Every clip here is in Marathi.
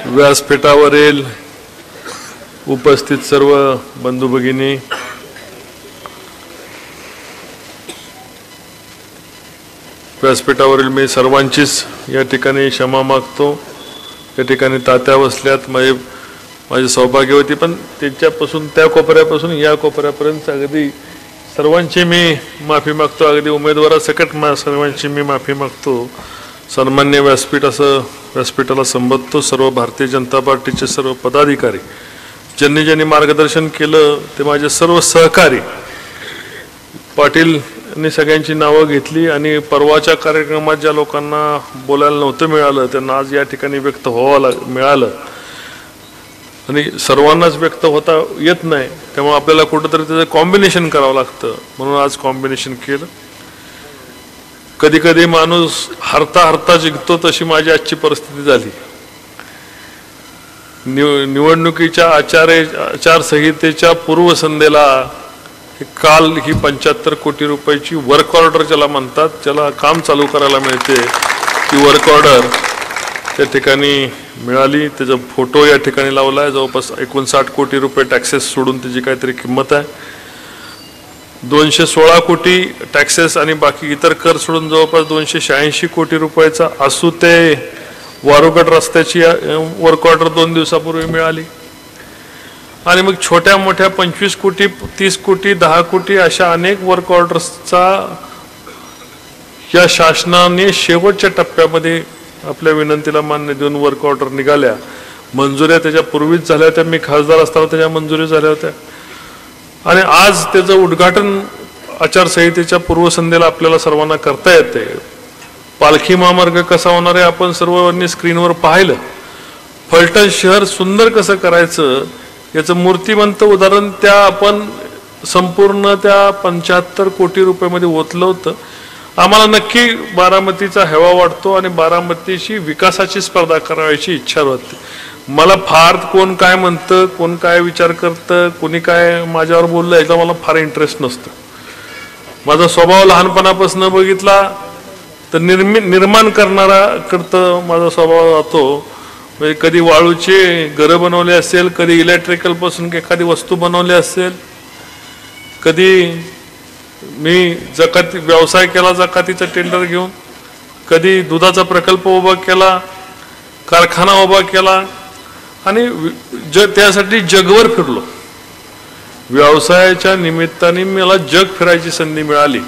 व्यासपीठावरील उपस्थित सर्व बंधू भगिनी, व्यासपीठावरील मी सर्वांचीच या ठिकाणी क्षमा मागतो। या ठिकाणी तात्या बसल्यात, माझे सौभाग्य होती, पण त्यांच्यापासून त्या कोपऱ्यापासून या कोपऱ्यापर्यंत अगदी सर्वांची मी माफी मागतो। अगदी उमेदवारासकट सर्वांची मी माफी मागतो। सन्मान्य व्यासपीठ असं व्यासपीठाला संबोधतो। सर्व भारतीय जनता पार्टीचे सर्व पदाधिकारी, ज्यांनी ज्यांनी मार्गदर्शन केलं ते माझे सर्व सहकारी, पाटील यांनी सगळ्यांची नावं घेतली आणि परवाच्या कार्यक्रमात ज्या लोकांना बोलायला नव्हतं मिळालं त्यांना आज या ठिकाणी व्यक्त व्हावं मिळालं आणि सर्वांनाच व्यक्त होता येत नाही, त्यामुळे आपल्याला कुठंतरी त्याचं कॉम्बिनेशन करावं लागतं, म्हणून आज कॉम्बिनेशन केलं। कधी कधी माणूस हरता हरता जिंकतो, तशी माझी आजची परिस्थिती झाली। निवडणुकीच्या आचारसंहितेच्या पूर्वसंध्येला काल ही 75 कोटी रुपयाची वर्क ऑर्डर ज्याला म्हणतात, ज्याला काम चालू करायला मिळते, ती वर्क ऑर्डर त्या ठिकाणी मिळाली। त्याचा फोटो या ठिकाणी लावला आहे। जवळपास 59 कोटी रुपये टॅक्सेस सोडून त्याची काहीतरी किंमत आहे। 216 कोटी टॅक्सेस आणि बाकी इतर कर सोडून जवळपास 286 कोटी रुपयाचा आसू ते वारुगड रस्त्याची वर्क ऑर्डर 2 दिवसापूर्वी मिळाली। आणि मग छोट्या मोठ्या 25 कोटी 30 कोटी 10 कोटी अशा अनेक वर्क ऑर्डर्सचा या शासनाने शेवटच्या टप्प्यामध्ये आपल्या विनंतीला मान्य देऊन वर्क ऑर्डर निघाल्या। मंजुऱ्या त्याच्या पूर्वीच झाल्या होत्या, मी खासदार असताना त्याच्या मंजुरी झाल्या होत्या आणि आज त्याचं उद्घाटन आचारसंहितेच्या पूर्वसंध्येला आपल्याला सर्वांना करता येते। पालखी महामार्ग कसा होणार आहे आपण सर्वांनी स्क्रीनवर पाहिलं। फलटण शहर सुंदर कसं करायचं याचं मूर्तिमंत उदाहरण त्या आपण संपूर्ण त्या 75 कोटी रुपयामध्ये ओतलं होतं। आम्हाला नक्की बारामतीचा हेवा वाटतो आणि बारामतीची विकासाची स्पर्धा करायची इच्छा होती। मला फार कोण काय म्हणतं, कोण काय विचार करतं, कोणी काय माझ्यावर बोललं याचा मला फार इंटरेस्ट नसतो। माझा स्वभाव लहानपणापासून बघितला तर निर्माण करणारा करतं माझा स्वभाव जातो। म्हणजे कधी वाळूचे घरं बनवले असेल, कधी इलेक्ट्रिकल पासून एखादी वस्तू बनवली असेल, कधी मी जकाती व्यवसाय केला जकातीचं टेंडर घेऊन, कधी दुधाचा प्रकल्प उभा केला, कारखाना उभा केला आणि त्यासाठी जगभर फिरलो। व्यवसायाच्या निमित्ताने मला जग फिरायची संधी मिळाली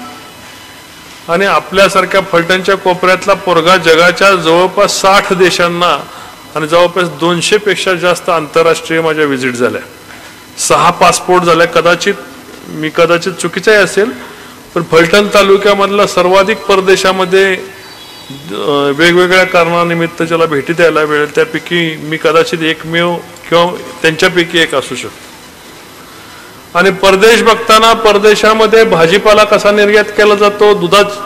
आणि आपल्यासारख्या फलटणच्या कोपऱ्यातला पोरगा जगाच्या जवळपास 60 देशांना आणि जवळपास 200 पेक्षा जास्त आंतरराष्ट्रीय माझ्या व्हिजिट झाल्या। 6 पासपोर्ट झाल्या। कदाचित चुकीचंही असेल, पण फलटण तालुक्यामधला सर्वाधिक परदेशामध्ये वेगवेगळ्या कारणानिमित्त ज्याला भेटी द्यायला मिळेल त्यापैकी मी कदाचित एकमेव किंवा त्यांच्यापैकी एक असू शकतो। आणि परदेश बघताना परदेशामध्ये भाजीपाला कसा निर्यात केला जातो,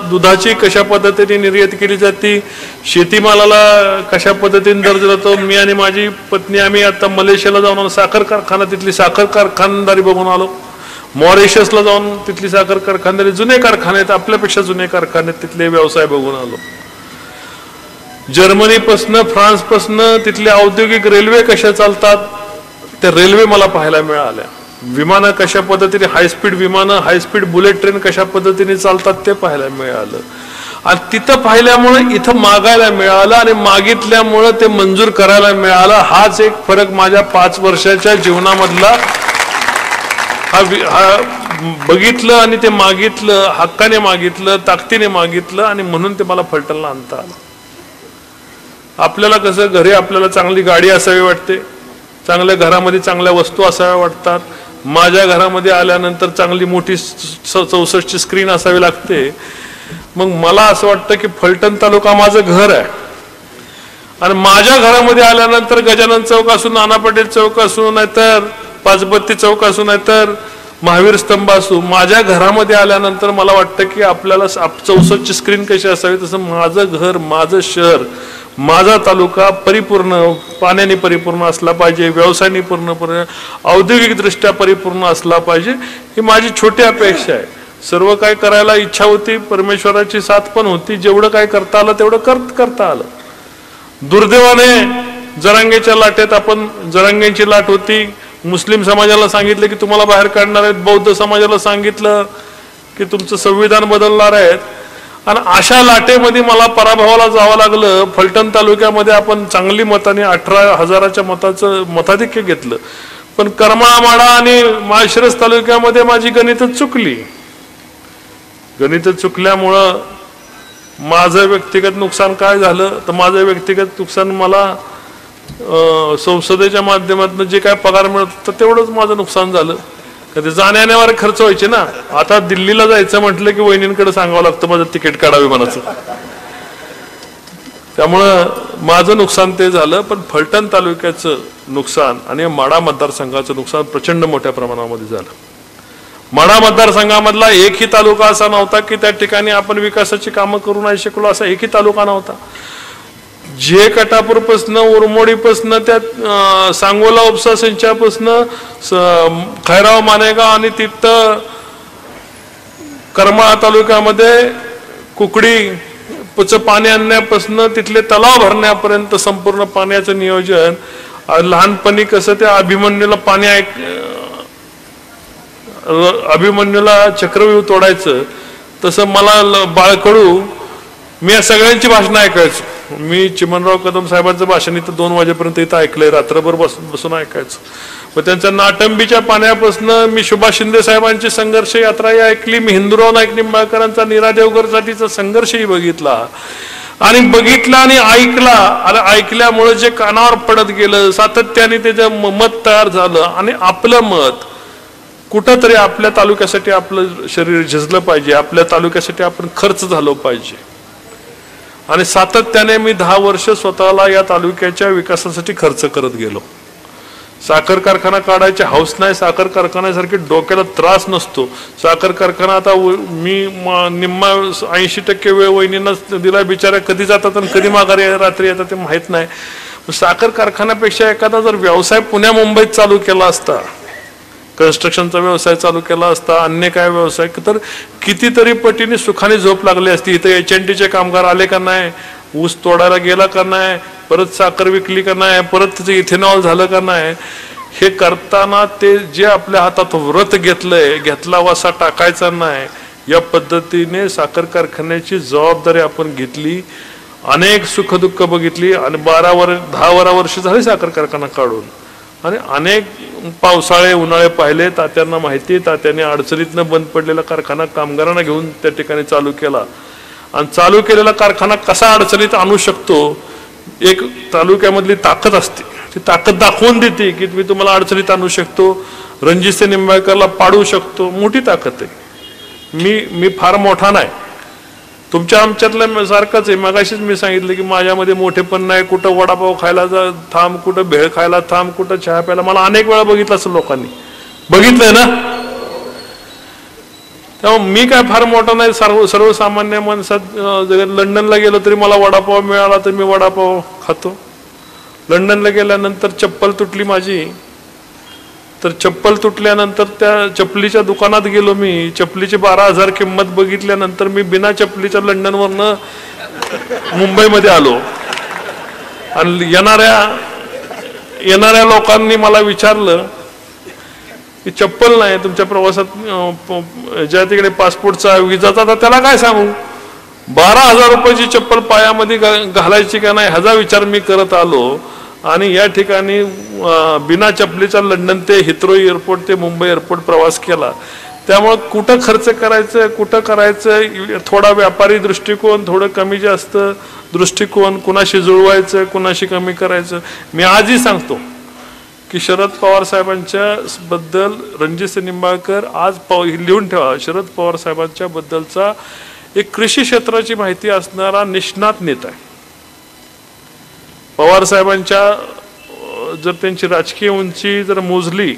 दुधाची कशा पद्धतीने निर्यात केली जाते, शेतीमालाला कशा पद्धतीने दर्जा जातो। मी आणि माझी पत्नी आम्ही आता मलेशियाला जाऊन साखर कारखाना, तिथली साखर कारखानदारी बघून आलो। मॉरिशसला जाऊन तिथली साखर कारखानदारी, जुने कारखाने आहेत, आपल्यापेक्षा जुने कारखाने, तिथले व्यवसाय बघून आलो। जर्मनीपासून फ्रान्सपासून तिथले औद्योगिक रेल्वे कशा चालतात त्या रेल्वे मला पाहायला मिळाल्या। विमानं कशा पद्धतीने, हायस्पीड विमानं, हायस्पीड बुलेट ट्रेन कशा पद्धतीने चालतात ते पाहायला मिळालं। आणि तिथं पाहिल्यामुळे इथं मागायला मिळालं आणि मागितल्यामुळे ते मंजूर करायला मिळालं। हाच एक फरक माझ्या 5 वर्षाच्या जीवनामधला हा बघितलं आणि ते मागितलं, हक्काने मागितलं, ताकदीने मागितलं आणि म्हणून ते मला फलटणला आणता आलं। आपल्याला कसं घरी आपल्याला चांगली गाडी असावी वाटते, चांगल्या घरामध्ये चांगल्या वस्तू असाव्या वाटतात। माझ्या घरामध्ये आल्यानंतर चांगली मोठी 64ची स्क्रीन असावी लागते। मग मला असं वाटतं की फलटण तालुका माझं घर आहे आणि माझ्या घरामध्ये आल्यानंतर गजानन चौक असू, नाना पटेल चौक असू, नाहीतर पाचबत्ती चौक असू, नाहीतर महावीर स्तंभ असू, माझ्या घरामध्ये आल्यानंतर मला वाटतं की आपल्याला 64ची स्क्रीन कशी असावी तसं माझं घर, माझं शहर, माझा तालुका परिपूर्ण पाण्याने परिपूर्ण असला पाहिजे, व्यवसायाने पूर्णपणे औद्योगिकदृष्ट्या परिपूर्ण असला पाहिजे, ही माझी छोटी अपेक्षा आहे। सर्व काय करायला इच्छा होती, परमेश्वराची साथ पण होती, जेवढं काय करता आलं तेवढं करता आलं। दुर्दैवाने जरांगेच्या लाटेत आपण जरांगेंची लाट होती, मुस्लिम समाजाला सांगितलं की तुम्हाला बाहेर काढणार आहेत, बौद्ध समाजाला सांगितलं की तुमचं संविधान बदलणार आहेत, आणि अशा लाटेमध्ये मला पराभवाला जावं लागलं. फलटण तालुक्यामध्ये आपण चांगली मताने 18,000च्या मताचं मताधिक्य घेतलं, पण करमाळा आणि माळशिरस तालुक्यामध्ये माझी गणितं चुकली. गणितं चुकल्यामुळं माझं व्यक्तिगत नुकसान काय झालं तर माझं व्यक्तिगत नुकसान मला संसदेच्या माध्यमातून जे काय पगार मिळत होता तेवढंच माझं नुकसान झालं. कधी जाण्यावर खर्च व्हायचे ना. आता दिल्लीला जायचं म्हटलं की वहिनींकडे सांगावं लागतं माझं तिकीट काढावे मनाचं. त्यामुळं माझं नुकसान ते झालं. पण फलटण तालुक्याचं नुकसान आणि माढा मतदारसंघाचं नुकसान प्रचंड मोठ्या प्रमाणामध्ये झालं. माढा मतदारसंघामधला एकही तालुका असा नव्हता की त्या ठिकाणी आपण विकासाची कामं करू नाही शकलो, असा एकही तालुका नव्हता. जे कटापूरपासनं उरमोडीपासनं त्या सांगोला उपसा सिंचापासनं खैराव मानेगाव आणि तिथं करमाळा तालुक्यामध्ये कुकडीचं पाणी आणण्यापासनं तिथले तलाव भरण्यापर्यंत संपूर्ण पाण्याचं नियोजन. लहानपणी कसं त्या अभिमन्यूला चक्रव्यूह तोडायचं तसं मला बाळकडू मी या सगळ्यांची भाषणं ऐकायचो. मी चिमणराव कदम साहेबांचं भाषण इथं 2 वाजेपर्यंत इथं ऐकलंय, रात्रभर बसून ऐकायचं. मग त्यांच्या नाटंबीच्या पाण्यापासून मी सुभाष शिंदे साहेबांची संघर्ष यात्राही ऐकली. मी हिंदूराव नाईक निंबाळकरांचा नीरा देवघरसाठीचा संघर्षही बघितला आणि ऐकला. आणि ऐकल्यामुळे जे कानावर पडत गेलं, सातत्याने त्याचं मत तयार झालं आणि आपलं मत कुठंतरी आपल्या तालुक्यासाठी आपलं शरीर झिजलं पाहिजे, आपल्या तालुक्यासाठी आपण खर्च झालो पाहिजे. आणि सातत्याने मी 10 वर्ष स्वतःला या तालुक्याच्या विकासासाठी खर्च करत गेलो. साखर कारखाना काढायचे हौस नाही, साखर कारखान्यासारखे डोक्याला त्रास नसतो. साखर कारखाना आता मी निम्मा 80% वेळ वहिनींना दिला. बिचाऱ्या कधी जातात आणि कधी माघारी रात्री येतात ते माहीत नाही. साखर कारखान्यापेक्षा एखादा जर व्यवसाय पुण्या मुंबईत चालू केला असता, कन्स्ट्रक्शनचा व्यवसाय चालू केला असता, अन्य काय व्यवसाय, तर कितीतरी पटीने सुखाने झोप लागली असती. इथं HNTचे कामगार आले का नाही, ऊस तोडायला गेला का नाही, परत साखर विकली का नाही, परत त्याचं इथेनॉल झालं का नाही, हे करताना ते जे आपल्या हातात व्रत घेतला वासा टाकायचा नाही, या पद्धतीने साखर कारखान्याची जबाबदारी आपण घेतली. अनेक सुखदुःख बघितली आणि 10-12 वर्ष झाली साखर कारखाना काढून आणि अनेक पावसाळे उन्हाळे पाहिले. तात्यांना माहिती, तात्याने अडचणीतनं बंद पडलेला कारखाना कामगारांना घेऊन त्या ठिकाणी चालू केला आणि चालू केलेला कारखाना कसा अडचणीत आणू शकतो, एक तालुक्यामधली ताकद असते, ती ताकद दाखवून देते की मी तुम्हाला अडचणीत आणू शकतो, रणजितसिंह निंबाळकरला पाडू शकतो. मोठी ताकद आहे. मी फार मोठा नाही, तुमच्या आमच्यातल्या सारखंच आहे. मगाशीच मी सांगितलं की माझ्यामध्ये मोठेपण नाही. कुठं वडापाव खायला थांब, कुठं भेळ खायला थांब, कुठं चहा प्यायला. मला अनेक वेळा बघितलं असं लोकांनी बघितलंय ना. त्यामुळे मी काय फार मोठा नाही. सर्वसामान्य माणसात लंडनला गेलो तरी मला वडापाव मिळाला तर मी वडापाव खातो. लंडनला गेल्यानंतर चप्पल तुटली माझी, तर चप्पल तुटल्यानंतर त्या चपलीच्या दुकानात गेलो. मी चपलीची 12,000 किंमत बघितल्यानंतर मी बिना चपलीच्या लंडनवरनं मुंबईमध्ये आलो आणि येणाऱ्या लोकांनी मला विचारलं की चप्पल नाही तुमच्या प्रवासात, ज्या तिकडे पासपोर्टचा विजाचा, तर त्याला काय सांगू. 12,000 रुपयाची चप्पल पायामध्ये घालायची का नाही ह्याचा विचार मी करत आलो आणि या ठिकाणी बिना चपलीचा लंडन ते हिथ्रो एअरपोर्ट ते मुंबई एअरपोर्ट प्रवास केला. त्यामुळे कुठं खर्च करायचं, कुठं करायचं, थोडा व्यापारी दृष्टिकोन, थोडं कमी जास्त दृष्टिकोन, कुणाशी जुळवायचं, कुणाशी कमी करायचं. मी आजही सांगतो की शरद पवार साहेबांच्या बद्दल रणजितसिंह निंबाळकर आज लिहून ठेवा, शरद पवार साहेबांच्या बद्दलचा एक कृषी क्षेत्राची माहिती असणारा निष्णात नेता आहे. पवार साहेबांच्या जर त्यांची राजकीय उंची जर मोजली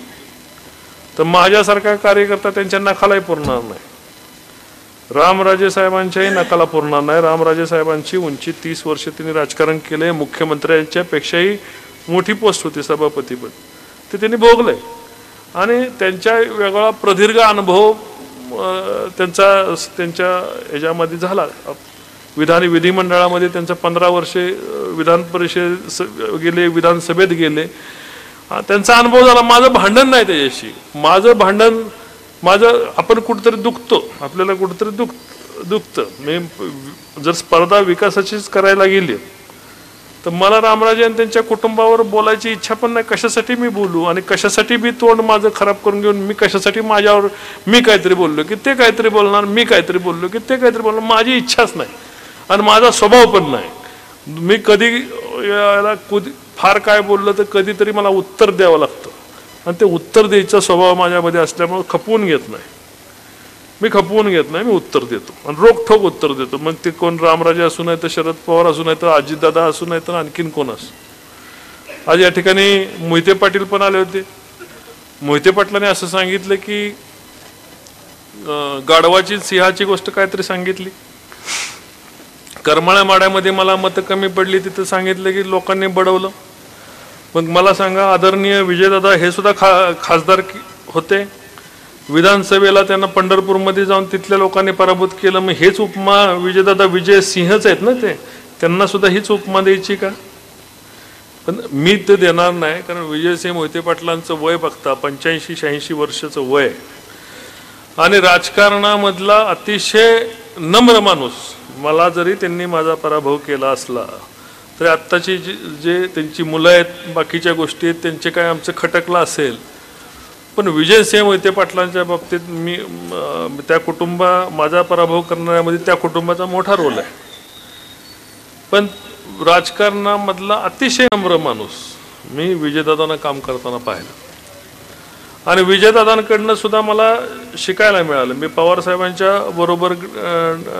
तर माझ्यासारखा कार्यकर्ता त्यांच्या नखालाही पुरणार नाही. रामराजे साहेबांच्याही नकाला पुरणार नाही. रामराजे साहेबांची उंची 30 वर्ष त्यांनी राजकारण केले. मुख्यमंत्र्यांच्या पेक्षाही मोठी पोस्ट होती सभापतीपद, ते त्यांनी भोगलंय आणि त्यांच्या वेगळा प्रदीर्घ अनुभव त्यांच्या ह्याच्यामध्ये झाला. विधिमंडळामध्ये त्यांचं 15 वर्षे विधान परिषद गेले, विधानसभेत गेले, त्यांचा अनुभव झाला. माझं भांडण नाही त्याच्याशी, माझं आपण कुठेतरी दुखतो, आपल्याला कुठेतरी दुखतं. मी जर स्पर्धा विकासाचीच करायला गेली तर मला रामराजे आणि त्यांच्या कुटुंबावर बोलायची इच्छा पण नाही. कशासाठी मी बोलू आणि कशासाठी मी तोंड माझं खराब करून घेऊन मी कशासाठी माझ्यावर मी काहीतरी बोललो की ते काहीतरी बोलणार, मी काहीतरी बोललो की ते काहीतरी बोलणार. माझी इच्छाच नाही आणि माझा स्वभाव पण नाही. मी कधी याला फार काय बोललं तर कधीतरी मला उत्तर द्यावं लागतं आणि ते उत्तर द्यायचा स्वभाव माझ्यामध्ये असल्यामुळे खपवून घेत नाही. मी उत्तर देतो आणि रोखठोक उत्तर देतो. मग ते कोण रामराजे असू नाही तर शरद पवार असू नाही तर अजितदादा असू नाही तर आणखीन कोण असू. आज या ठिकाणी मोहिते पाटील पण आले होते. मोहिते पाटलांनी असं सांगितलं की गाढवाची सिंहाची गोष्ट काहीतरी सांगितली. करमाळ्या माड्यामध्ये मला मतं कमी पडली, तिथं सांगितलं की लोकांनी बडवलं. मग मला सांगा, आदरणीय विजयदादा हे सुद्धा खासदार होते, विधानसभेला त्यांना पंढरपूरमध्ये जाऊन तिथल्या लोकांनी पराभूत केलं. मग हेच उपमा विजयदादा विजय सिंहच आहेत ना, त्यांना सुद्धा हीच उपमा द्यायची का? पण मी ते देणार नाही, कारण विजयसिंह मोहिते पाटलांचं वय बघता 85-86 वर्षाचं वय आणि राजकारणामधला अतिशय नम्र माणूस. मला जरी त्यांनी माझा पराभव केला असला तरी आत्ताची जे त्यांची मुलं आहेत, बाकीच्या गोष्टी आहेत, त्यांचे काय आमचं खटकलं असेल. पण विजयसिंह मोहिते पाटलांच्या बाबतीत मी माझा पराभव करण्यामध्ये त्या कुटुंबाचा मोठा रोल आहे. पण राजकारणामधला अतिशय नम्र माणूस मी विजयदादांना काम करताना पाहिलं आणि विजयदादांकडनं सुद्धा मला शिकायला मिळालं. मी पवार साहेबांच्या बरोबर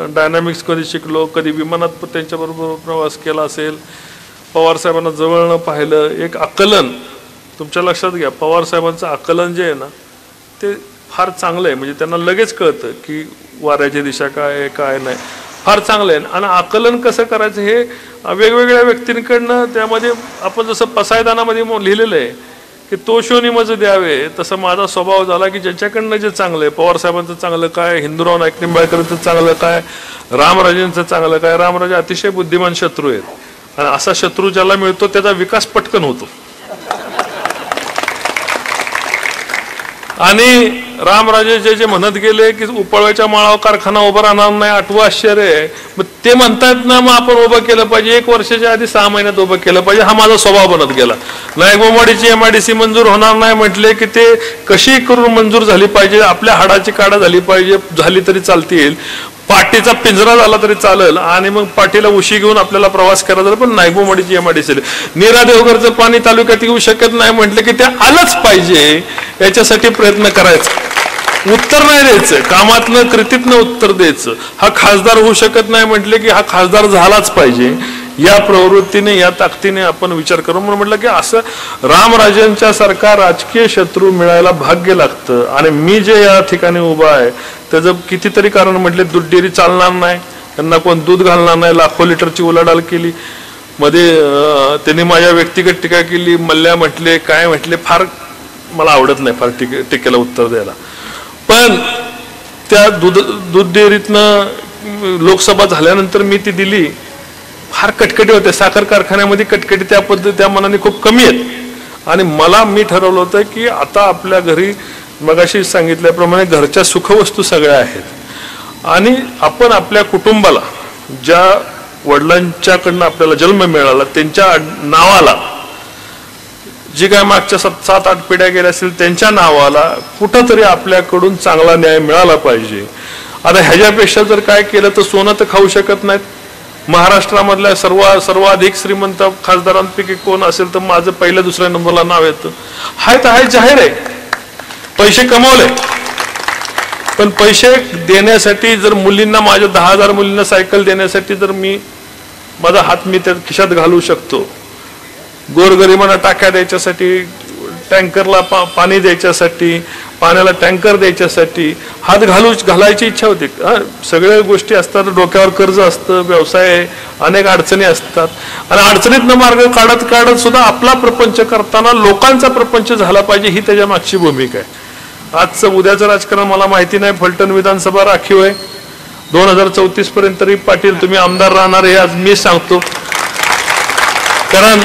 डायनामिक्स कधी शिकलो, कधी विमानात त्यांच्याबरोबर प्रवास केला असेल, पवार साहेबांना जवळनं पाहिलं. एक आकलन तुमच्या लक्षात घ्या, पवार साहेबांचं आकलन जे आहे ना ते फार चांगलं आहे. म्हणजे त्यांना लगेच कळतं की वाऱ्याची दिशा काय आहे काय नाही, फार चांगलं आहे. आणि आकलन कसं करायचं हे वेगवेगळ्या व्यक्तींकडनं, त्यामध्ये आपण जसं पसायदानामध्ये लिहिलेलं आहे की तो शोनी मज द्यावे, तसं माझा स्वभाव झाला की ज्याच्याकडनं जे चांगलं आहे, पवार साहेबांचं चांगलं काय, हिंदुराव नाईक निंबाळकरांचं चांगलं काय, रामराजेंचं चांगलं काय. रामराजे अतिशय बुद्धिमान शत्रू आहेत आणि असा शत्रू ज्याला मिळतो त्याचा विकास पटकन होतो. आणि रामराजे जे म्हणत गेले की उपळव्याच्या माळावर कारखाना उभा राहणार नाही, 8वं आश्चर्य आहे. मग ते म्हणतात ना, मग आपण उभं केलं पाहिजे. 1 वर्षाच्या आधी 6 महिन्यात उभं केलं पाहिजे. हा माझा स्वभाव बनत गेला. नायकवाडीची MIDC मंजूर होणार नाही म्हटले की ते कशी करून मंजूर झाली पाहिजे, आपल्या हाडाची काढा झाली पाहिजे, झाली तरी चालतील, पाटीचा पिंजरा झाला तरी चालेल आणि मग पाटीला उशी घेऊन आपल्याला प्रवास करायचा. पण नायकवाडीची MIDC नीरा देवघरचं पाणी तालुक्यात येऊ शकत नाही म्हटलं की ते आलंच पाहिजे. याच्यासाठी प्रयत्न करायचा, उत्तर नाही द्यायचं, कामातनं कृतीतनं उत्तर द्यायचं. हा खासदार होऊ शकत नाही म्हटले की हा खासदार झालाच पाहिजे. या प्रवृत्तीने, या ताकदीने आपण विचार करू. म्हणून म्हटलं की असं रामराजेंच्या सारखा राजकीय शत्रू मिळायला भाग्य लागतं. आणि मी जे या ठिकाणी उभा आहे त्याचं कितीतरी कारण म्हटले. दूध डेअरी चालणार नाही, त्यांना कोण दूध घालणार नाही, लाखो लिटरची उलाढाल केली. मध्ये त्यांनी माझ्या व्यक्तिगत टीका केली, मल्ल्या म्हटले, काय म्हटले, फार मला आवडत नाही फार टीकेला उत्तर द्यायला. पण त्या दूध डेअरीतनं लोकसभा झाल्यानंतर मी ती दिली, फार कटकटी होते. साखर कारखान्यामध्ये कटकटी त्या मनाने खूप कमी आहेत. आणि मी ठरवलं होतं की आता आपल्या घरी मगाशी सांगितल्याप्रमाणे घरच्या सुखवस्तू सगळ्या आहेत आणि आपण आपल्या कुटुंबाला, ज्या वडिलांच्याकडनं आपल्याला जन्म मिळाला त्यांच्या नावाला, जी काय मागच्या 7-8 पिढ्या गेल्या असतील त्यांच्या नावाला कुठंतरी आपल्याकडून चांगला न्याय मिळाला पाहिजे. आता ह्याच्यापेक्षा जर काय केलं तर सोनं तर खाऊ शकत नाहीत. महाराष्ट्रामधल्या सर्वाधिक श्रीमंत खासदारांपैकी कोण असेल तर माझं पहिल्या दुसऱ्या नंबरला नाव येतं. हाय तर हाय, जाहीर आहे, पैसे कमावले. पण पैसे देण्यासाठी जर मुलींना, माझ्या 10,000 मुलींना सायकल देण्यासाठी जर माझा हात त्या खिशात घालू शकतो, गोरगरिबांना टाक्या द्यायच्यासाठी, टँकरला पाणी द्यायच्यासाठी, पाण्याला टँकर द्यायच्यासाठी हात घालायची इच्छा होती. सगळ्या गोष्टी असतात, डोक्यावर कर्ज असतं, व्यवसाय, अनेक अडचणी असतात आणि अडचणीतनं मार्ग काढत काढत सुद्धा आपला प्रपंच करताना लोकांचा प्रपंच झाला पाहिजे, ही त्याच्या मागची भूमिका आहे. आजचं उद्याचं राजकारण मला माहिती नाही. फलटण विधानसभा राखीव आहे, 2034 पर्यंत तरी पाटील तुम्ही आमदार राहणार हे आज मी सांगतो. कारण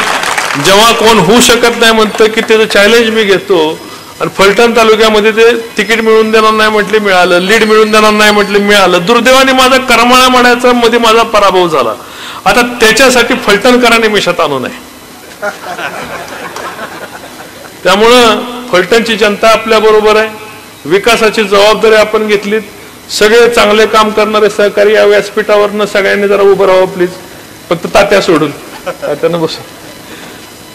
जेव्हा कोण होऊ शकत नाही म्हणतं की त्याचं चॅलेंज मी घेतो आणि फलटण तालुक्यामध्ये ते तिकीट मिळवून देणार नाही म्हटले मिळालं, लीड मिळवून देणार नाही म्हटले मिळालं. दुर्दैवाने माझा करमाळा म्हणायचा मध्ये माझा पराभव झाला. आता त्याच्यासाठी फलटणकरांनी मिशात आणू नये. त्यामुळं फलटणची जनता आपल्या बरोबर आहे. विकासाची जबाबदारी आपण घेतलीत. सगळे चांगले काम करणारे सहकारी या व्यासपीठावरनं सगळ्यांनी जरा उभं राहावं प्लीज. फक्त तात्या सोडून तात्यानं बस.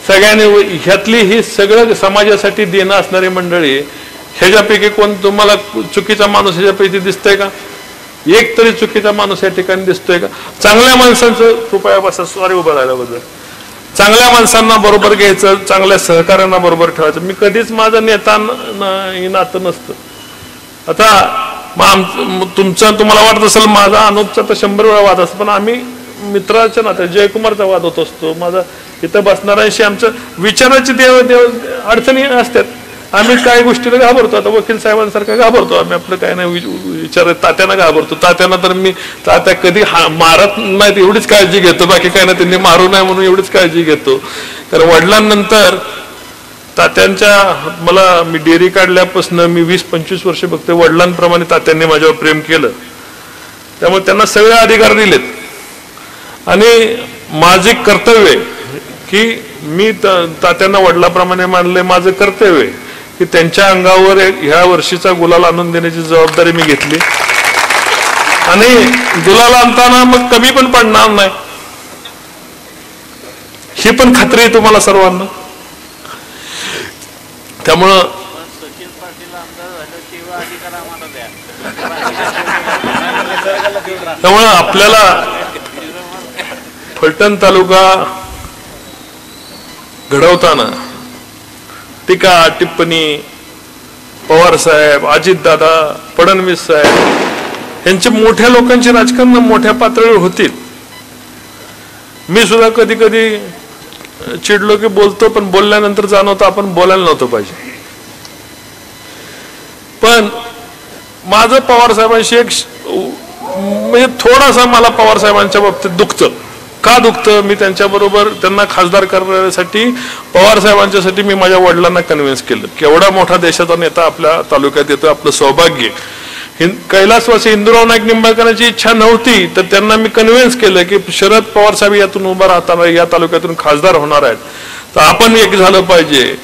सगळ्यांनी ह्यातली ही सगळं समाजासाठी देणं असणारी मंडळी, ह्याच्यापैकी कोण तुम्हाला चुकीचा माणूस ह्याच्यापैकी दिसतोय का? एक तरी चुकीचा माणूस या ठिकाणी दिसतोय का? चांगल्या माणसांचं कृपया बसा, सॉरी उभं राहिल्याबद्दल. चांगल्या माणसांना बरोबर घ्यायचं, चांगल्या सहकार्यांना बरोबर ठेवायचं. मी कधीच माझं नेता नातं नसतं. आता तुमचं तुम्हाला वाटत असेल माझा अनुपचा तर 100 वेळा वाद असतो, पण आम्ही मित्राच्या नात्यात जयकुमारचा वाद होत असतो. माझा इथं बसणाऱ्यांशी आमचं विचाराची अडचणी असतात. आम्ही काही गोष्टीला घाबरतो. आता वकील साहेबांसारखं घाबरतो आम्ही. आपलं काय नाही विचार तात्यानं घाबरतो. तात्यानं तर मी तात्या कधी मारत नाही एवढीच काळजी घेतो, बाकी काय नाही. त्यांनी मारू नये म्हणून एवढीच काळजी घेतो. कारण वडिलांनंतर तात्यांच्या मी डेअरी काढल्यापासून मी 20-25 वर्ष बघते. वडिलांप्रमाणे तात्यांनी माझ्यावर प्रेम केलं. त्यामुळे त्यांना सगळे अधिकार दिलेत. आणि माझे कर्तव्य आहे की मी तात्यांना वडिलाप्रमाणे मानले. माझं कर्तव्य आहे की त्यांच्या अंगावर ह्या वर्षीचा गुलाल आणून देण्याची जबाबदारी मी घेतली. आणि गुलाल आणताना मग कमी पण पडणार नाही ही पण खात्री आहे तुम्हाला सर्वांना. त्यामुळं आपल्याला फलटण तालुका घडवताना टीका टिप्पणी पवार साहेब, अजितदादा, फडणवीस साहेब यांचे मोठ्या लोकांची राजकारण मोठ्या पातळीवर होतील. मी सुद्धा कधी कधी चिडलो की बोलतो, पण बोलल्यानंतर जाणवतं आपण बोलायला नव्हतं पाहिजे. पण माझं पवार साहेबांशी एक म्हणजे थोडासा मला पवार साहेबांच्या बाबतीत दुखतं. का दुखतं? मी त्यांच्याबरोबर त्यांना खासदार करण्यासाठी पवार साहेबांच्यासाठी मी माझ्या वडिलांना कन्व्हिन्स केलं की एवढा मोठा देशाचा नेता आपल्या तालुक्यात येतो, आपलं सौभाग्य. कैलासवासी इंदुराव नाईक निंबाळकरांची इच्छा नव्हती तर त्यांना मी कन्व्हिन्स केलं की शरद पवार साहेब यातून उभा राहताना या तालुक्यातून खासदार होणार आहेत तर आपण एक झालं पाहिजे.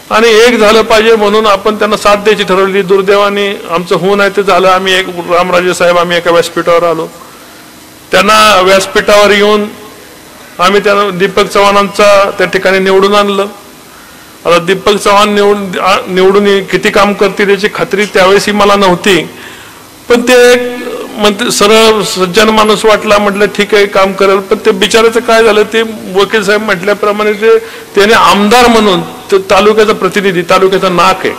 आणि एक झालं पाहिजे म्हणून आपण त्यांना साथ द्यायची ठरवली. दुर्दैवाने आमचं होऊ नये ते झालं. आम्ही रामराजे साहेब आम्ही एका व्यासपीठावर आलो. त्यांना व्यासपीठावर येऊन आम्ही त्यांना दीपक चव्हाणांचा त्या ठिकाणी निवडून आणलं. आता दीपक चव्हाण निवडून किती काम करतील याची खात्री त्यावेळेस मला नव्हती. पण ते म्हणते सरळ सज्जन माणूस वाटला. म्हटलं ठीक आहे काम करेल. पण ते बिचाराचं काय झालं ते वकील साहेब म्हटल्याप्रमाणे त्याने आमदार म्हणून तालुक्याचा प्रतिनिधी, तालुक्याचा नाक आहे.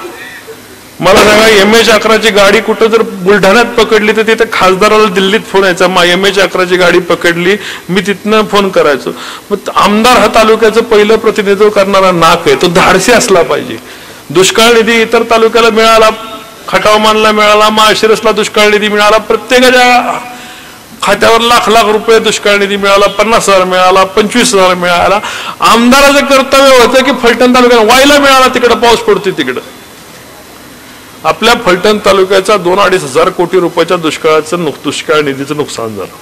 मला सांगा MH11ची गाडी कुठं जर बुलढाण्यात पकडली तर तिथे खासदाराला दिल्लीत फोन यायचा. MH11ची गाडी पकडली मी तिथनं फोन करायचो. मग आमदार हा तालुक्याचं पहिलं प्रतिनिधित्व करणारा नाक आहे. तो धाडसी असला पाहिजे. दुष्काळ निधी इतर तालुक्याला मिळाला, खटावमानला मिळाला, माळशिरसला दुष्काळ निधी मिळाला, प्रत्येकाच्या खात्यावर लाख लाख रुपये दुष्काळ निधी मिळाला, 50,000 मिळाला, 25,000 मिळाला. आमदाराचं कर्तव्य होतं की फलटण तालुक्यात वायला मिळाला तिकडं पाऊस पडतोय तिकडं. आपल्या फलटण तालुक्याचा 2-2.5 हजार कोटी रुपयाच्या दुष्काळ निधीचं नुकसान झालं.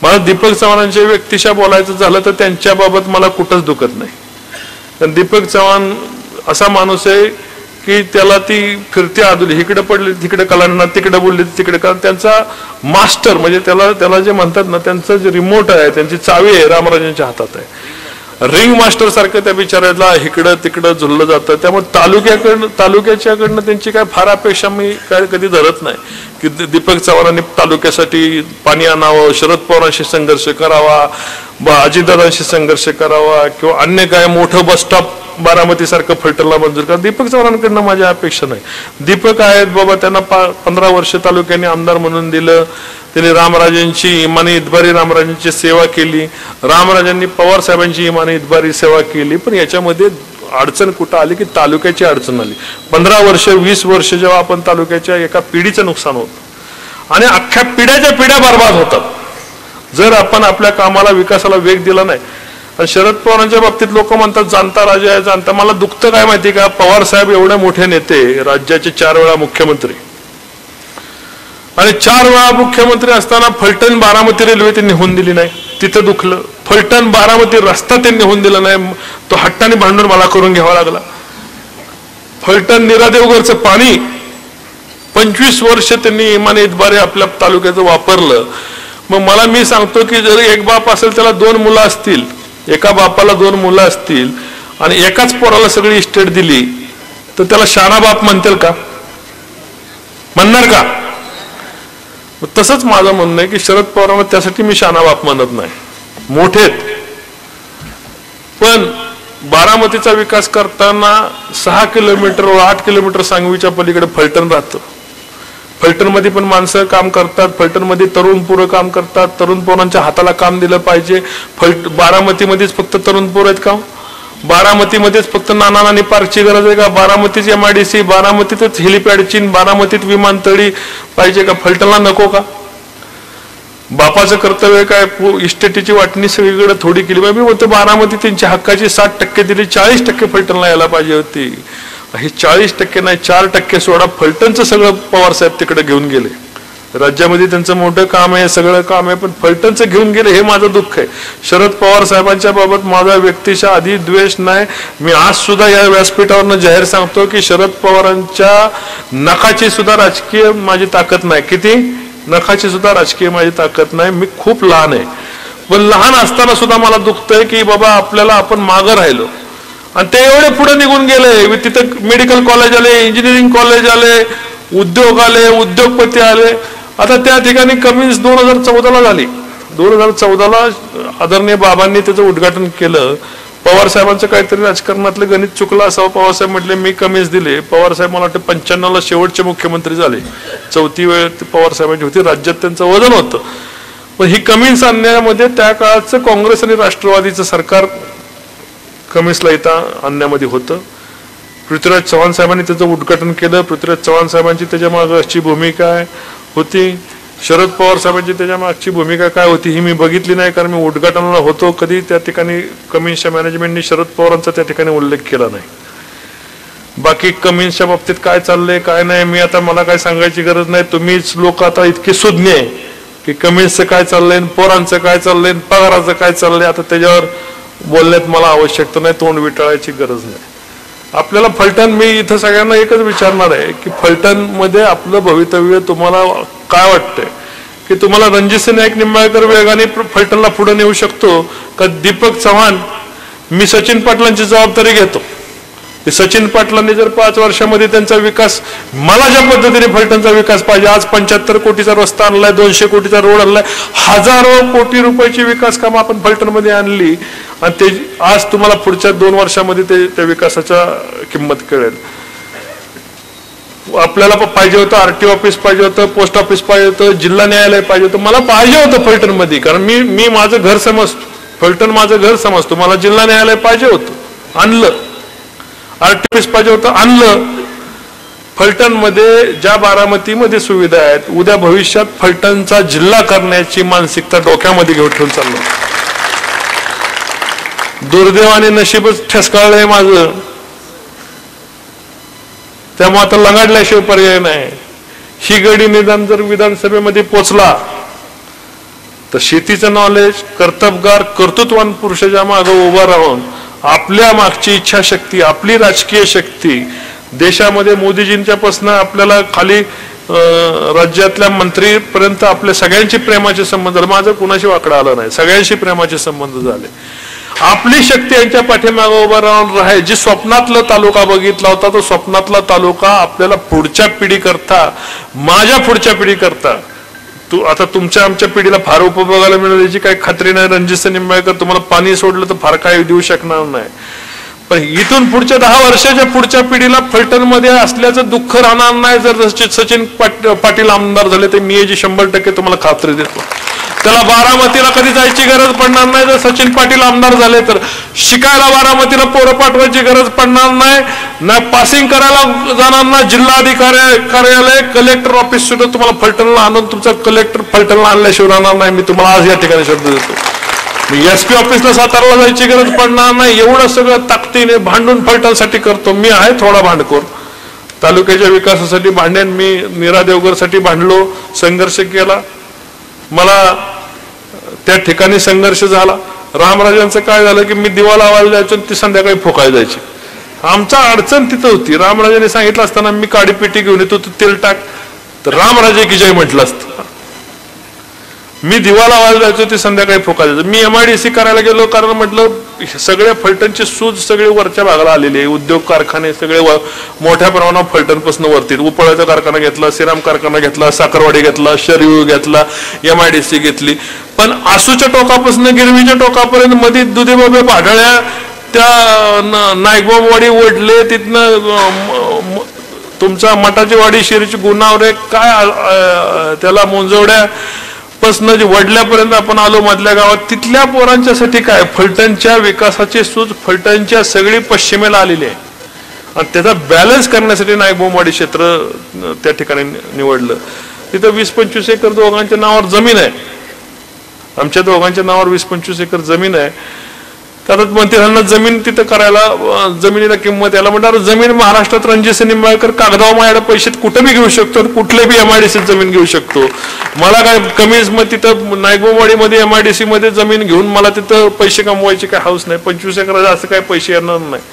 मला दीपक चव्हाणांच्या व्यक्तिशा बोलायचं झालं तर त्यांच्याबाबत मला कुठंच दुखत नाही. कारण दीपक चव्हाण असा माणूस आहे की त्याला ती फिरती आदुली इकडे पडली तिकडे कलांना, तिकडे बोलली तिकडे. कारण त्यांचा मास्टर म्हणजे त्याला जे म्हणतात ना, त्यांचं जे रिमोट आहे, त्यांची चावी आहे रामराजांच्या हातात आहे. रिंग मास्टर सारखं त्या बिचारायला इकडं तिकडं झुललं जातं. त्यामुळे तालुक्याच्याकडनं त्यांची काय फार अपेक्षा मी काय कधी धरत नाही की दीपक चव्हाणांनी तालुक्यासाठी पाणी आणावं, शरद पवारांशी संघर्ष करावा, अजितदादांशी संघर्ष करावा किंवा अन्य काय मोठं बस स्टॉप बारामती सारखं फलटणला मंजूर करा. दीपक चव्हाणांकडनं माझ्या अपेक्षा नाही. दीपक आहेत बाबा, त्यांना 15 वर्ष तालुक्याने आमदार म्हणून दिलं. त्यांनी रामराजांची इमानी इतबारी रामराजांची सेवा केली. रामराजांनी पवार साहेबांची इमानी इतबारी सेवा केली. पण याच्यामध्ये अडचण कुठं आली की तालुक्याची अडचण आली. 15 वर्ष 20 वर्ष जेव्हा आपण तालुक्याच्या एका पिढीचं नुकसान होतं. आणि अख्ख्या पिढ्याच्या पिढ्या बर्बाद होतात जर आपण आपल्या कामाला विकासाला वेग दिला नाही. आणि शरद पवारांच्या बाबतीत लोक म्हणतात जाणता राजा आहे जाणता. मला दुखतं काय माहिती का, पवार साहेब एवढे मोठे नेते, राज्याचे 4 वेळा मुख्यमंत्री, आणि 4 वेळा मुख्यमंत्री असताना फलटण बारामती रेल्वे त्यांनी होऊन दिली नाही, तिथं दुखलं. फलटण बारामती रस्ता त्यांनी होऊन दिला नाही, तो हट्टाने भांडून मला करून घ्यावा लागला. फलटण निरादेवगडचं पाणी 25 वर्ष त्यांनी इमानीद्वारे आपल्या तालुक्याचं वापरलं. मग मला मी सांगतो की जर एक बाप असेल त्याला 2 मुलं असतील, एका बापाला 2 मुलं असतील आणि एकाच पोराला सगळी इस्टेट दिली तर त्याला शाणा बाप म्हणतील का, म्हणणार का? तसंच माझं म्हणणं आहे की शरद पवारांना त्यासाठी मी शाणा बाप म्हणत नाही, मोठेत. पण बारामतीचा विकास करताना 6 किलोमीटर व 8 किलोमीटर सांगवीच्या पलीकडे फलटण राहतं. फलटणमध्ये पण माणसं काम करतात, फलटणमध्ये तरुण पोरं काम करतात, तरुण पोरांच्या हाताला काम दिलं पाहिजे. बारामतीमध्येच फक्त तरुण पोरं आहेत का? बारामतीमध्येच फक्त नाना नानी पार्कची गरज आहे का? बारामतीच MIDC, बारामतीतच हेलिपॅडची, बारामतीत विमानतळी पाहिजे का? फलटणला नको का? बापाचं कर्तव्य काय, इस्टेटीची वाटणी सगळीकडे थोडी केली पाहिजे. मी म्हणतो बारामती त्यांच्या हक्काची 60% दिली, 40% फलटणला यायला पाहिजे होती. हे 40% नाही, 4% सोडा. फलटणचं सगळं पवार साहेब तिकडे घेऊन गेले. राज्यामध्ये त्यांचं मोठं काम आहे, सगळं काम आहे, पण फलटणचं घेऊन गेले, हे माझं दुःख आहे. शरद पवार साहेबांच्या बाबत माझा व्यक्तिशः आधी द्वेष नाही. मी आज सुद्धा या व्यासपीठावरनं जाहीर सांगतो की शरद पवारांच्या नखाची सुद्धा राजकीय माझी ताकद नाही. किती नखाची सुद्धा राजकीय माझी ताकद नाही. मी खूप लहान आहे, पण लहान असताना सुद्धा मला दुखतंय की बाबा आपल्याला आपण मागं राहिलो आणि ते एवढे पुढे निघून गेले. तिथं मेडिकल कॉलेज आले, इंजिनिअरिंग कॉलेज आले, उद्योग आले, उद्योगपती आले. आता त्या ठिकाणी कमिन्स 2014ला झाली. 2014ला आदरणीय बाबांनी त्याचं उद्घाटन केलं. पवार साहेबांचं काहीतरी राजकारणातलं गणित चुकलं असावं. पवार साहेब म्हटले मी कमिन्स दिले. पवार साहेब मला वाटतं 95ला शेवटचे मुख्यमंत्री झाले. 4थी वेळ पवार साहेबांची होती, राज्यात त्यांचं वजन होतं. पण ही कमिन्स आणण्यामध्ये त्या काळाचं काँग्रेस आणि राष्ट्रवादीचं सरकार कमिन्सला इथं आणण्यामध्ये होतं. पृथ्वीराज चव्हाण साहेबांनी त्याचं उद्घाटन केलं. पृथ्वीराज चव्हाण साहेबांची त्याच्या मागची भूमिका होती, शरद पवार साहेबांची त्याच्या मागची भूमिका काय होती ही मी बघितली नाही, कारण मी उद्घाटनाला होतो. कधी त्या ठिकाणी कमिन्सच्या मॅनेजमेंटनी शरद पवारांचा त्या ठिकाणी उल्लेख केला नाही. बाकी कमिन्सच्या बाबतीत काय चाललंय काय नाही मी आता मला काय सांगायची गरज नाही. तुम्हीच लोक आता इतके सुज्ञ आहे की कमिन्सचं काय चाललंय, पोरांचं काय चाललंय, पगाराचं काय चाललंय, आता त्याच्यावर बोलण्यात मला आवश्यकता नाही, तोंड विटाळायची गरज नाही. आपल्याला फलटण, मी इथं सगळ्यांना एकच विचारणार आहे की फलटण मध्ये आपलं भवितव्य तुम्हाला काय वाटतंय की तुम्हाला रणजितसिंह नाईक निंबाळकर वेगाने फलटणला पुढे नेऊ शकतो का दीपक चव्हाण? मी सचिन पाटलांची जबाबदारी घेतो. सचिन पाटलांनी जर 5 वर्षामध्ये त्यांचा विकास, मला ज्या पद्धतीने फलटणचा विकास पाहिजे, आज 75 कोटीचा रस्ता आणलाय, 200 कोटीचा रोड आणलाय, हजारो कोटी रुपयाची विकास कामं आपण फलटणमध्ये आणली आणि ते आज तुम्हाला पुढच्या 2 वर्षामध्ये त्या विकासाचा किंमत कळेल. आपल्याला पाहिजे होतं RTO ऑफिस पाहिजे होतं, पोस्ट ऑफिस पाहिजे होतं, जिल्हा न्यायालय पाहिजे होतं. मला पाहिजे होतं फलटण मध्ये, कारण मी माझं घर समजतो, फलटण माझं घर समजतो. मला जिल्हा न्यायालय पाहिजे होतं, आणलं. RTO ऑफिस पाहिजे होतं, आणलं. फलटण मध्ये ज्या बारामतीमध्ये सुविधा आहेत, उद्या भविष्यात फलटणचा जिल्हा करण्याची मानसिकता डोक्यामध्ये घेऊन ठेवून चाललो. दुर्दैवाने नशीबच ठसकाळलंय माझं, त्यामुळे आता लंगाडल्याशिवाय पर्याय नाही. ही गडी निदान जर विधानसभेमध्ये पोचला तर शेतीचं नॉलेज, कर्तबगार कर्तृत्वान पुरुषाच्या मागे उभा राहून आपल्या मागची इच्छाशक्ती, आपली राजकीय शक्ती, देशामध्ये मोदीजींच्या पासून आपल्याला खाली राज्यातल्या मंत्रीपर्यंत आपल्या सगळ्यांची प्रेमाचे संबंध झाले. माझं कुणाशी वाकडं आलं नाही, सगळ्यांशी प्रेमाचे संबंध झाले. आपली शक्ती यांच्या पाठीमागे उभा राहून राहाय. जी स्वप्नातला तालुका बघितला होता तो स्वप्नातला तालुका आपल्याला पुढच्या पिढी करता, माझ्या पुढच्या पिढी करता, आता तुमच्या आमच्या पिढीला फार उपभोगायला मिळेल याची काही खात्री नाही. रणजितसिंह निंबाळकर तुम्हाला पाणी सोडलं तर फार काही देऊ शकणार नाही, पण इथून पुढच्या 10 वर्षाच्या पुढच्या पिढीला फलटण मध्ये असल्याचं दुःख राहणार नाही जर सचिन पाटील आमदार झाले. ते मी याची 100% तुम्हाला खात्री देतो. त्याला बारामतीला कधी जायची गरज पडणार नाही जर सचिन पाटील आमदार झाले तर. शिकायला बारामतीला पोरं पाठवायची गरज पडणार नाही, ना पासिंग करायला जाणार ना. जिल्हाधिकारी कार्यालय, कलेक्टर ऑफिस सुद्धा तुम्हाला फलटणला आणून तुमचा कलेक्टर फलटणला आणल्याशिवाय राहणार नाही. मी तुम्हाला आज या ठिकाणी शब्द देतो. मी SP ऑफिसला सातारला जायची गरज पडणार नाही. एवढं सगळं ताकदीने भांडून फलटणसाठी करतो. मी आहे थोडा भांडखोर, तालुक्याच्या विकासासाठी भांडेन. मी नीरा देवगरसाठी भांडलो, संघर्ष केला. मला त्या ठिकाणी संघर्ष झाला. रामराजांचं काय झालं की मी दिवा लावायला जायचो ती संध्याकाळी फोकायला जायची. आमचा अडचण तिथं होती. रामराजाने सांगितलं असताना मी काडीपेटी घेऊन येतो, तू तेल टाक, तर रामराजे की जय म्हटलं असतं. मी दिवा लावायला जायचो ती संध्याकाळी फोकायला जायचं. मी MIDC करायला गेलो कारण म्हटलं सगळ्या फलटणची सूज सगळे वरच्या भागाला आलेली आहे. उद्योग कारखाने सगळे मोठ्या प्रमाणात फलटणपासून वरती. उपळाचा कारखाना घेतला, सिराम कारखाना घेतला, साखरवाडी घेतला, शरीव घेतला, MIDC घेतली. पण आसूच्या टोकापासून गिरवीच्या टोकापर्यंत मध्ये दुधीबाबे पाढळ्या, त्या नायकबाबवाडी ओढले, तिथनं तुमचा मठाची वाडी, शिरीची गुणावरे, काय त्याला मुंजवड्या पासून जे वडल्यापर्यंत आपण आलो मधल्या गावात. तिथल्या पोरांच्यासाठी काय फलटणच्या विकासाची सूज फलटणच्या सगळी पश्चिमेला आलेली आहे. आणि त्याचा बॅलन्स करण्यासाठी नायकबाबवाडी क्षेत्र त्या ठिकाणी निवडलं. तिथं 20-25 एकर दोघांच्या नावावर जमीन आहे. आमच्या दोघांच्या नावावर 20-25 एकर जमीन आहे. त्यात मंत्र्यांना जमीन तिथं करायला जमिनीला किंमत यायला म्हणणार जमीन महाराष्ट्रात रणजित निंबाळकर कागदावर माझ्याकडे पैसे कुठे बी घेऊ शकतो, कुठले बी MIDC जमीन घेऊ शकतो. मला काय कमीच मग तिथं नायकबाबवाडीमध्ये MIDC मध्ये जमीन घेऊन मला तिथं पैसे कमवायचे काय हाऊस नाही. 25 एकराचे असं काय पैसे येणार नाही.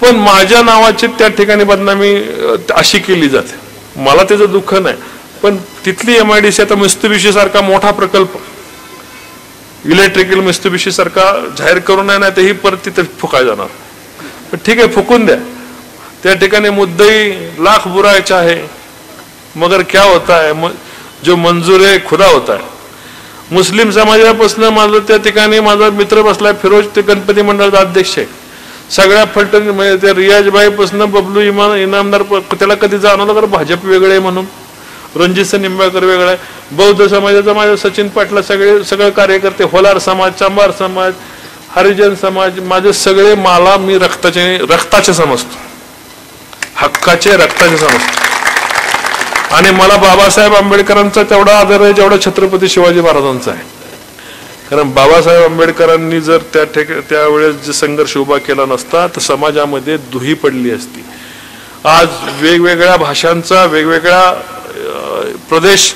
पण माझ्या नावाची त्या ठिकाणी बदनामी अशी केली जाते. मला त्याचं दुःख नाही. पण तिथली MIDC आता मित्सुबिशी सारखा मोठा प्रकल्प, इलेक्ट्रिकल मित्सुबिशी सारखा जाहीर करू नये, नाही तर ही परत तिथे फुकाय जाणार. पण ठीक आहे, फुकून द्या. त्या ठिकाणी मुद्दई लाख बुरा चाहे मगर क्या होता है, जो मंजूर है खुदा होता है. मुस्लिम समाजापासून माझं त्या ठिकाणी माझा मित्र बसलाय फिरोज, ते गणपती मंडळाचा अध्यक्ष आहे. सगळ्या फलटण म्हणजे त्या रियाजबाई पासून बबलू इनामदार, त्याला कधी जाणवलं तर भाजप वेगळे म्हणून, रणजित निंबाळकर वेगळा आहे. बौद्ध समाजाचा माझ्या सचिन पाटला सगळे कार्यकर्ते, होलार समाज, चांभार समाज, हरिजन समाज, माझे सगळे मला मी रक्ताचे समजतो, हक्काचे रक्ताचे समजतो. आणि मला बाबासाहेब आंबेडकरांचा तेवढा आदर आहे जेवढा छत्रपती शिवाजी महाराजांचा आहे. कारण बाबासाहेब आंबेडकरांनी जर त्यावेळेस जे संघर्ष उभा केला नसता तर समाजामध्ये दुही पडली असती. आज वेगवेगळ्या भाषांचा, वेगवेगळ्या प्रदेश,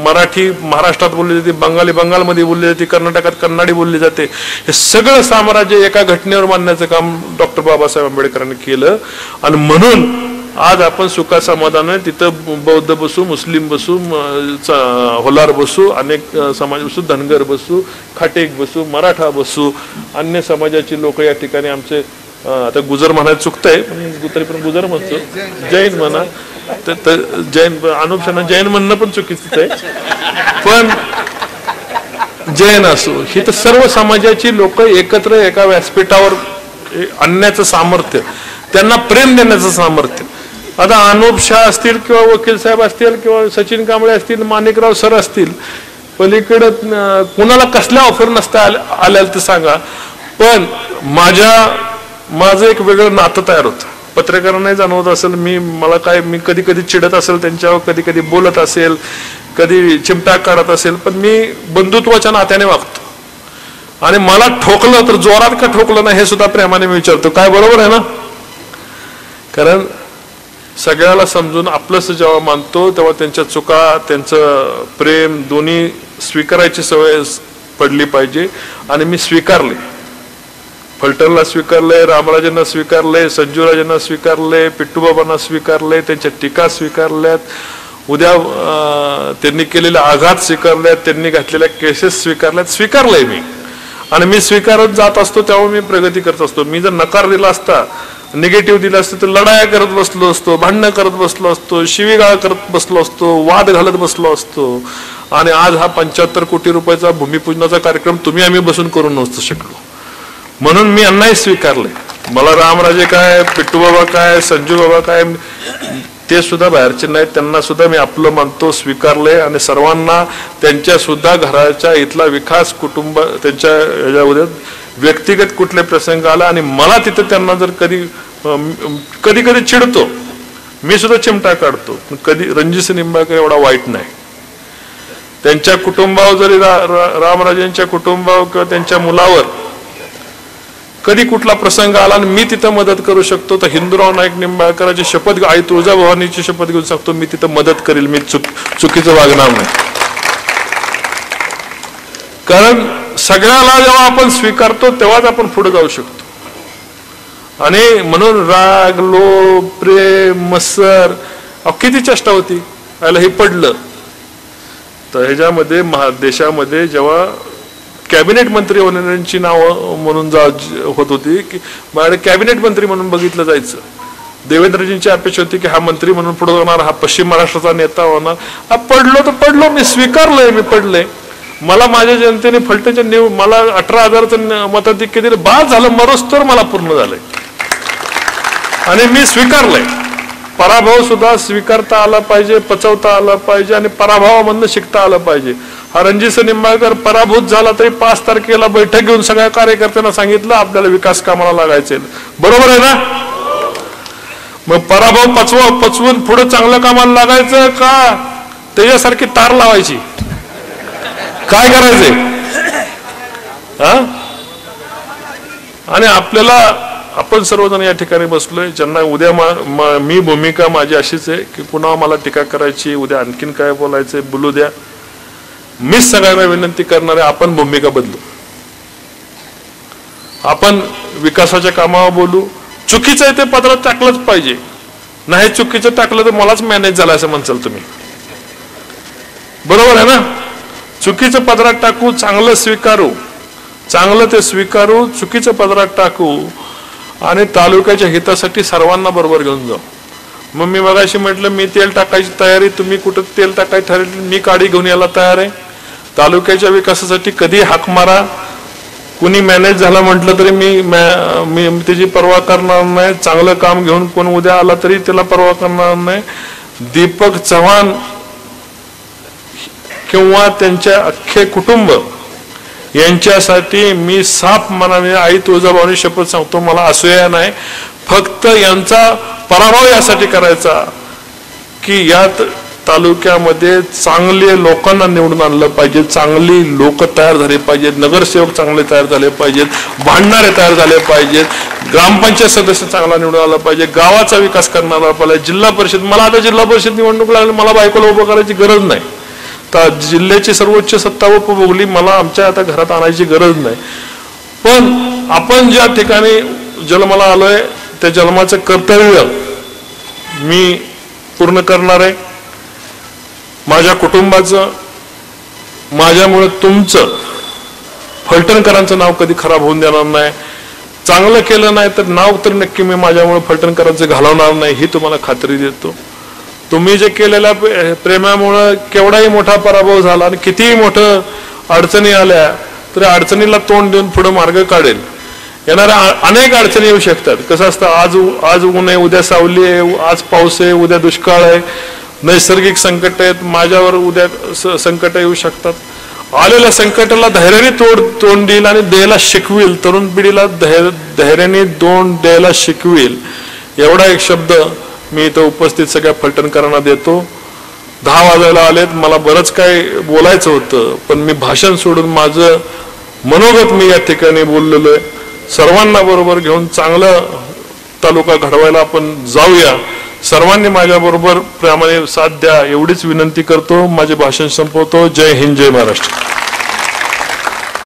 मराठी महाराष्ट्रात बोलली जाते, बंगाली बंगालमध्ये बोलली जाते, कर्नाटकात कन्नडी बोलली जाते. हे सगळं साम्राज्य एका घटनेवर मांडण्याचं काम डॉक्टर बाबासाहेब आंबेडकरांनी केलं. आणि म्हणून आज आपण सुखा समाधान तिथं बौद्ध बसू, मुस्लिम बसू, होलार बसू, अनेक समाज बसू, धनगर बसू, खाटेक बसू, मराठा बसू, अन्य समाजाची लोक या ठिकाणी आमचे, आता गुजर म्हणायला चुकतंय तरी पण गुजर म्हणतो, जैन म्हणा, जैन अनुपशाना जैन म्हणणं पण चुकीचं आहे, पण जैन असो, ही तर सर्व समाजाची लोक एकत्र एका व्यासपीठावर आणण्याचं सामर्थ्य, त्यांना प्रेम देण्याचं सामर्थ्य. आता अनुप शाह असतील किंवा वकील साहेब असतील किंवा सचिन कांबळे असतील, माणिकराव सर असतील, पलीकडं कुणाला कसल्या ऑफर नसता आल्या तर सांगा. पण माझं एक वेगळं नातं तयार होतं. पत्रकारांनाही जाणवत असेल, मी कधी कधी चिडत असेल त्यांच्यावर, कधी कधी बोलत असेल, कधी चिमटा काढत असेल, पण मी बंधुत्वाच्या नात्याने वागतो. आणि मला ठोकलं तर जोरात का ठोकलं ना हे सुद्धा प्रेमाने मी विचारतो, काय बरोबर आहे ना. कारण सगळ्याला समजून आपलंच जेव्हा मानतो तेव्हा त्यांच्या चुका, त्यांचं प्रेम दोन्ही स्वीकारायची सवय पडली पाहिजे. आणि मी स्वीकारले, फलटणला स्वीकारले, रामराजांना स्वीकारले, संजूराजांना स्वीकारले, पिट्टूबाबांना स्वीकारले, त्यांच्या टीका स्वीकारल्यात, उद्या त्यांनी केलेले आघात स्वीकारल्यात, त्यांनी घातलेल्या केसेस स्वीकारलंय मी. आणि मी स्वीकारत जात असतो तेव्हा मी प्रगती करत असतो. मी जर नकार दिला असता, निगेटिव्ह दिला असतं तर लढाया करत बसलो असतो, भांडणं करत बसलो असतो, शिवीगाळ करत बसलो असतो, वाद घालत बसलो असतो. आणि आज हा 75 कोटी रुपयाचा भूमिपूजनाचा कार्यक्रम आम्ही बसून करून नसतो शकलो. म्हणून मी यांनाही स्वीकारले. मला रामराजे काय, पिट्टू बाबा काय, संजू बाबा काय, ते सुद्धा बाहेरचे नाहीत, त्यांना सुद्धा मी आपलं मानतो, स्वीकारले आणि सर्वांना त्यांच्या सुद्धा घराच्या इथला विकास, कुटुंब त्यांच्या ह्याच्यामध्ये व्यक्तिगत कुठले प्रसंग आला आणि मला तिथं त्यांना जर कधी कधी चिडतो, मी सुद्धा चिमटा काढतो, कधी रणजितसिंह निंबाळकर एवढा वाईट नाही. त्यांच्या कुटुंबावर जरी रामराजेंच्या कुटुंबावर किंवा त्यांच्या मुलावर कधी कुठला प्रसंग आला आणि मी तिथं मदत करू शकतो तर हिंदूराव नाईक निंबाळकरांची शपथ, आई तुळजाभवानीची शपथ घेऊन सांगतो, मी तिथं मदत करेल, मी चुकीचं वागणार नाही. कारण सगळ्याला जेव्हा आपण स्वीकारतो तेव्हाच आपण पुढे जाऊ शकतो. आणि म्हणून राग, लोभ, प्रेम, मत्सर किती चेष्टा होती, याला हे पडलं तर ह्याच्यामध्ये देशामध्ये जेव्हा कॅबिनेट मंत्री होण्याची नाव म्हणून होत होती की माझ्याकडे कॅबिनेट मंत्री म्हणून बघितलं जायचं. देवेंद्रजींची अपेक्षा होती की हा मंत्री म्हणून पुढे होणार, हा पश्चिम महाराष्ट्राचा नेता होणार. हा पडलो तर पडलो, मी स्वीकारलंय, मी पडले. मला माझ्या जनतेने फलटणच्या मला 18,000 मताधिक्य दिले, बाद झालं, मरोस्तोवर मला पूर्ण झालंय आणि मी स्वीकारलंय. पराभव सुद्धा स्वीकारता आला पाहिजे, पचवता आला पाहिजे आणि पराभवामधनं शिकता आलं पाहिजे. हा रणजितसिंह निंबाळकर पराभूत झाला तरी 5 तारखेला बैठक घेऊन सगळ्या कार्यकर्त्यांना सांगितलं आपल्याला विकास कामाला लागायचे. बरोबर आहे ना? मग पराभव पचवून पुढे चांगल्या कामाला लागायचं का त्याच्यासारखी तार लावायची? काय करायचंय? आणि आपल्याला आपण सर्वजण या ठिकाणी बसलोय, ज्यांना उद्या मी भूमिका माझी अशीच आहे की पुन्हा मला टीका करायची, उद्या आणखीन काय बोलायचंय बोलू द्या. मीच सगळ्यांना विनंती करणार आहे, आपण भूमिका बदलू, आपण विकासाच्या कामावर बोलू. चुकीचं आहे ते पत्रात टाकलंच पाहिजे, नाही चुकीचं टाकलं तर मलाच मॅनेज झालं असं म्हणसाल तुम्ही. बरोबर आहे ना? चुकीचं पत्रात टाकू, चांगलं स्वीकारू, चांगलं ते स्वीकारू, चुकीचं पत्रात टाकू आणि तालुक्याच्या हितासाठी सर्वांना बरोबर घेऊन जाऊ. मग मी मगाशी म्हटलं मी तेल टाकायची तयारी, तुम्ही कुठं तेल टाकायची ठरवलं, मी काडी घेऊन यायला तयार आहे. तालुक्याच्या विकासासाठी कधी हाक मारा, कुणी मॅनेज झाला म्हटलं तरी मी त्याची पर्वा करणार नाही. चांगलं काम घेऊन कोण उद्या आला तरी त्याला पर्वा करणार नाही. दीपक चव्हाण किंवा त्यांच्या अख्खे कुटुंब यांच्यासाठी मी साफ मनाने आई तुळजाभवानी शपथ सांगतो, मला असूया नाही, फक्त यांचा पराभव यासाठी करायचा की यात तालुक्यामध्ये चांगले लोकांना निवडून आणलं पाहिजे, चांगली लोक तयार झाले पाहिजेत, नगरसेवक चांगले तयार झाले पाहिजेत, भांडणारे तयार झाले पाहिजेत, ग्रामपंचायत सदस्य चांगला निवडून आला पाहिजे, गावाचा विकास करणारा पाहिजे, जिल्हा परिषद. मला आता जिल्हा परिषद निवडणूक लागली, मला बायकोला उभं करायची गरज नाही. तर जिल्ह्याची सर्वोच्च सत्ता उपभोगली, मला आमच्या आता घरात आणायची गरज नाही. पण आपण ज्या ठिकाणी जन्माला आलोय त्या जन्माचं कर्तव्य मी पूर्ण करणार आहे. माझ्या कुटुंबाचं, माझ्यामुळे तुमचं, फलटणकरांचं नाव कधी खराब होऊन देणार नाही. चांगलं केलं नाही तर नाव तर नक्की मी माझ्यामुळे फलटणकरांचं घालवणार नाही, ही तुम्हाला खात्री देतो. तुम्ही जे केलेल्या प्रेमामुळे केवढाही मोठा पराभव झाला आणि कितीही मोठं अडचणी आल्या तरी अडचणीला तोंड देऊन पुढे मार्ग काढेल. येणाऱ्या अनेक अडचणी येऊ शकतात. कसं असतं, आज ऊन आहे, उद्या सावली आहे, आज पाऊस आहे, उद्या दुष्काळ आहे, नैसर्गिक संकट आहेत, माझ्यावर उद्या संकट येऊ शकतात. आलेल्या संकटाला धैर्याने तोंड देईल आणि द्यायला शिकवेल, तरुण पिढीला धैर्याने तोंड द्यायला शिकवेल. एवढा एक शब्द मी इथं उपस्थित सगळ्या फलटणकरांना देतो. 10 वाजायला आलेत, मला बरंच काय बोलायचं होतं पण मी भाषण सोडून माझं मनोगत मी या ठिकाणी बोललेलो आहे. सर्वांना बरोबर घेऊन चांगलं तालुका घडवायला आपण जाऊया. सर्वांनी माझ्याबरोबर प्रामाणिक साथ द्या एवढीच विनंती करतो. माझे भाषण संपवतो. जय हिंद, जय महाराष्ट्र.